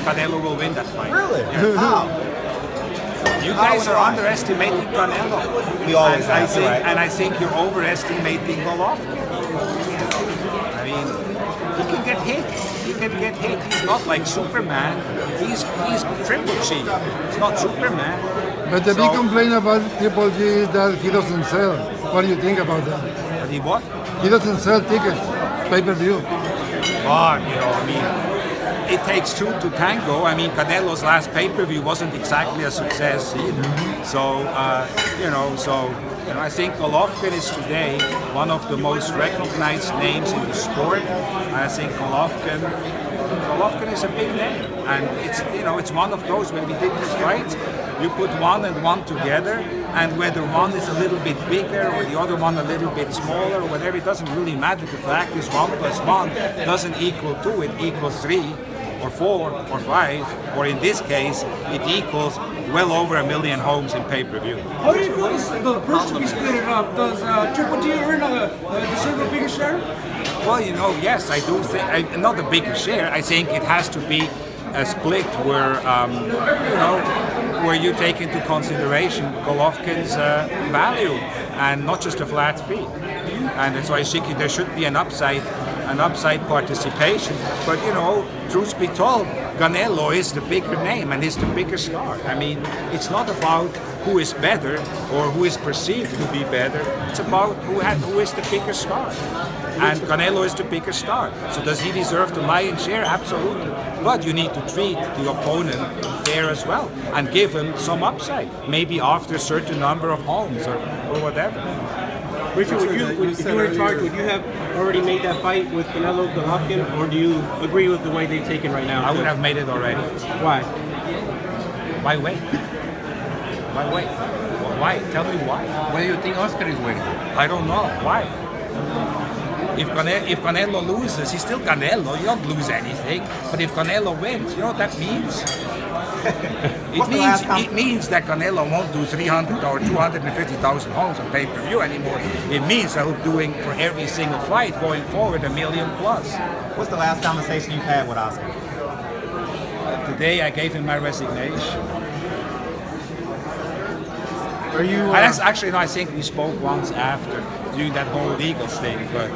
Canelo will win that fight. Really? Yeah. How? You guys are underestimating Canelo. We always I have, think, right? and I think you're overestimating Golovkin. I mean, he can get hit. He can get hit. He's not like Superman. He's Triple G. He's not Superman. But the big complaint about Triple G is that he doesn't sell. What do you think about that? But he what? He doesn't sell tickets, pay-per-view. But, I mean, it takes two to tango. I mean, Canelo's last pay-per-view wasn't exactly a success either. So, I think Golovkin is today one of the most recognized names in the sport. I think Golovkin is a big name, and it's one of those, when we did these fights, you put one and one together, and whether one is a little bit bigger or the other one a little bit smaller or whatever, it doesn't really matter. The fact is 1 + 1 doesn't equal 2, it equals 3 or 4 or 5, or in this case, it equals well over 1 million homes in pay-per-view. How do you feel the purse to be split up? Does Triple G earn deserve a bigger share? Well, yes, I do think, not a bigger share. I think it has to be a split where, where you take into consideration Golovkin's value and not just a flat fee. And so I think there should be an upside participation. But truth be told, Canelo is the bigger name and is the bigger star. I mean, it's not about who is better or who is perceived to be better. It's about who is the bigger star. And Canelo is the bigger star. So does he deserve the lion's share? Absolutely. But you need to treat the opponent fair as well and give him some upside. Maybe after a certain number of homes or whatever. Richard, if you were in charge, would you have already made that fight with Canelo Golovkin, or do you agree with the way they've taken right now? I would have made it already. Why? Why wait? Why wait? Why? Tell me why. Why do you think Oscar is waiting? I don't know. Why? If Canelo loses, he's still Canelo. You don't lose anything. But if Canelo wins, you know what that means? It means that Canelo won't do 300 or 250,000 homes on pay-per-view anymore. It means that he's doing for every single fight going forward 1 million plus. What's the last conversation you've had with Oscar? Today I gave him my resignation. Are you? Actually, no, I think we spoke once after doing that whole Eagles thing, but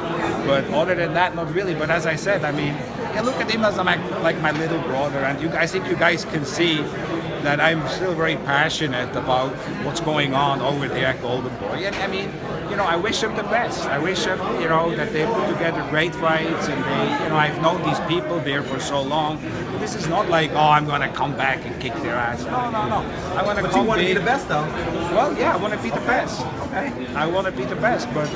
other than that, not really. But as I said, I mean, I look at him as like my little brother, and I think you guys can see that I'm still very passionate about what's going on over there at Golden Boy. And I mean, I wish him the best. I wish him, that they put together great fights, and they, I've known these people there for so long. This is not like, I'm going to come back and kick their ass. No. I want to. But you want to be the best, though. Well, yeah, I want to be the best. Okay? I want to be the best, but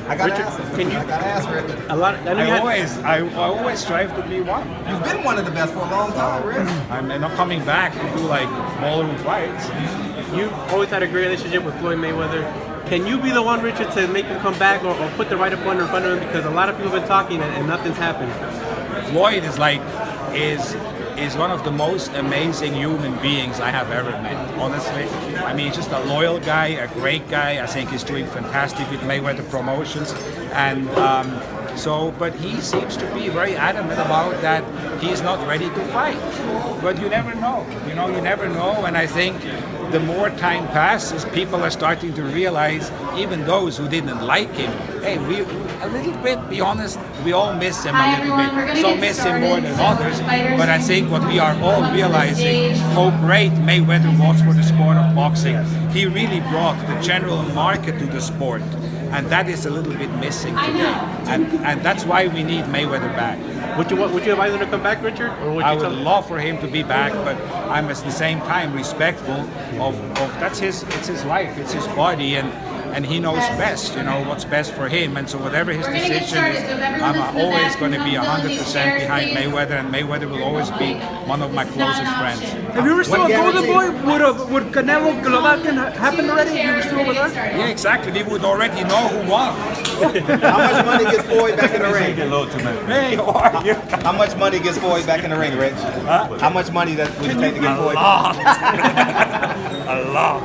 I gotta Richard, ask him. can you- I gotta ask Rick. A lot. I always strive to be one. You've been one of the best for a long time, Rick. I'm not coming back to do like ballroom fights. You've always had a great relationship with Floyd Mayweather. Can you be the one, Richard, to make him come back or put the right opponent in front of him? Because a lot of people have been talking and nothing's happened. Floyd is one of the most amazing human beings I have ever met, honestly. I mean, he's just a loyal guy, a great guy. I think he's doing fantastic with Mayweather Promotions. And but he seems to be very adamant about that he's not ready to fight. But you never know, you never know. And I think the more time passes, people are starting to realize, even those who didn't like him, hey, we a little bit, be honest, we all miss him a little bit. Some miss him more than others, but I think what we are all realizing, how great Mayweather was for the sport of boxing. He really brought the general market to the sport, and that is a little bit missing today. And that's why we need Mayweather back. Would you advise him to come back, Richard? Or would I you would love for him to be back, but I'm at the same time respectful of it's his life, it's his body, and he knows best, what's best for him. And so whatever his decision is, I'm always going to be 100% behind Mayweather, and Mayweather will always be one of my closest friends. If you were still a Golden Boy, would Canelo Golovkin happen already if you were still over there? Yeah, exactly. We would already know who won. How much money gets Floyd back in the ring? Hey, how are you? How much money gets Floyd back in the ring, Rich? How much money would you take to get Floyd? A lot. A lot.